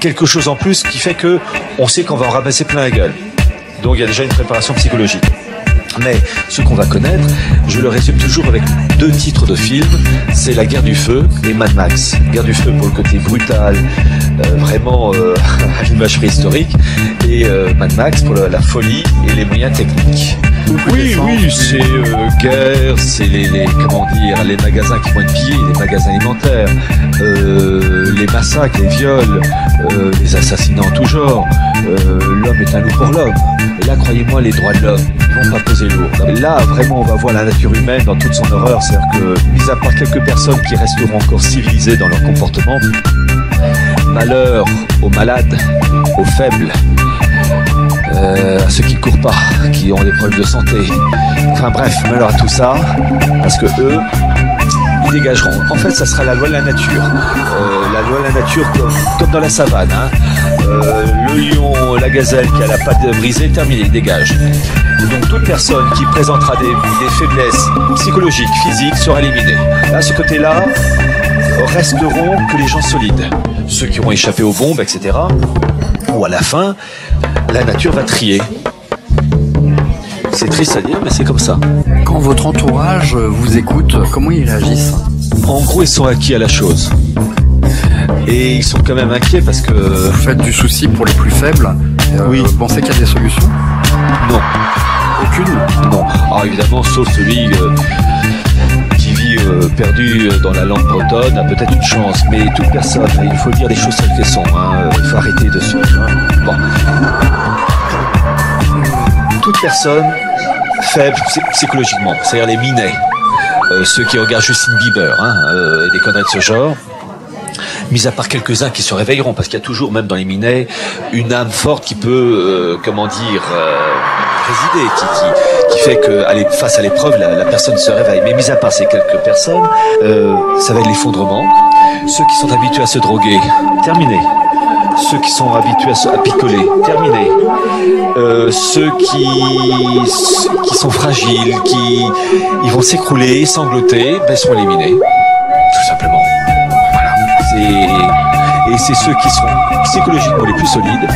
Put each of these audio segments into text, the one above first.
quelque chose en plus qui fait que on sait qu'on va en ramasser plein la gueule. Donc il y a déjà une préparation psychologique. Mais ce qu'on va connaître, je le résume toujours avec 2 titres de films, c'est La Guerre du Feu et Mad Max. Guerre du Feu pour le côté brutal, vraiment à l'image préhistorique, et Mad Max pour la folie et les moyens techniques. Oui, c'est guerre, c'est les magasins qui vont être pillés, les magasins alimentaires, les massacres, les viols, les assassinats en tout genre. L'homme est un loup pour l'homme. Et là, croyez-moi, les droits de l'homme, ils vont pas peser lourd. Là, vraiment, on va voir la nature humaine dans toute son horreur. C'est-à-dire que, mis à part quelques personnes qui resteront encore civilisées dans leur comportement, malheur aux malades, aux faibles, à ceux qui ne courent pas, qui ont des problèmes de santé. Enfin bref, malheur à tout ça, parce que eux, ils dégageront. En fait, ça sera la loi de la nature. La loi de la nature comme dans la savane. Hein. Le lion, la gazelle qui a la patte brisée, terminé, il dégage. Donc toute personne qui présentera des faiblesses psychologiques, physiques, sera éliminée. Là, ce côté-là, resteront que les gens solides. Ceux qui auront échappé aux bombes, etc. Ou à la fin, la nature va trier. C'est triste à dire, mais c'est comme ça. Quand votre entourage vous écoute, comment ils réagissent? En gros, ils sont acquis à la chose. Et ils sont quand même inquiets parce que... Vous faites du souci pour les plus faibles. Oui. Vous pensez qu'il y a des solutions? Non. Aucune? Non. Alors évidemment, sauf celui qui vit perdu dans la langue bretonne a peut-être une chance. Mais toute personne, il faut dire les choses telles qu'elles sont. Il faut arrêter de se... Bon. Toute personne faible psychologiquement, c'est-à-dire les minets, ceux qui regardent Justin Bieber, des conneries de ce genre, mis à part quelques-uns qui se réveilleront, parce qu'il y a toujours, même dans les minets, une âme forte qui peut, résider, qui fait que face à l'épreuve, la personne se réveille. Mais mis à part ces quelques personnes, ça va être l'effondrement. Ceux qui sont habitués à se droguer, terminé. Ceux qui sont habitués à picoler, terminé. Ceux qui sont fragiles, ils vont s'écrouler, sangloter, seront éliminés. Tout simplement. Voilà. Et c'est ceux qui seront psychologiquement les plus solides,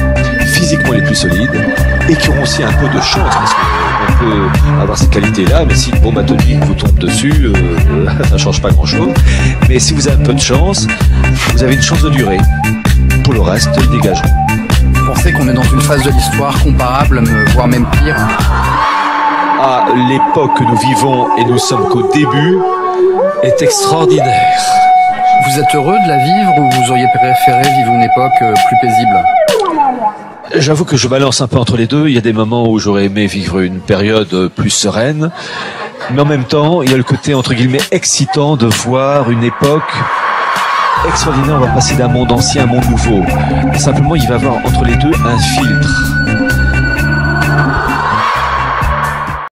physiquement les plus solides, et qui auront aussi un peu de chance, parce qu'on peut avoir ces qualités-là, mais si une bombe atomique vous tombe dessus, ça ne change pas grand-chose. Mais si vous avez un peu de chance, vous avez une chance de durer. Pour le reste, ils dégageront. Vous pensez qu'on est dans une phase de l'histoire comparable, voire même pire? À l'époque que nous vivons, et nous sommes qu'au début, est extraordinaire. Vous êtes heureux de la vivre ou vous auriez préféré vivre une époque plus paisible? J'avoue que je balance un peu entre les deux. Il y a des moments où j'aurais aimé vivre une période plus sereine. Mais en même temps, il y a le côté, entre guillemets, excitant de voir une époque extraordinaire. On va passer d'un monde ancien à un monde nouveau. Et simplement, il va y avoir entre les deux un filtre.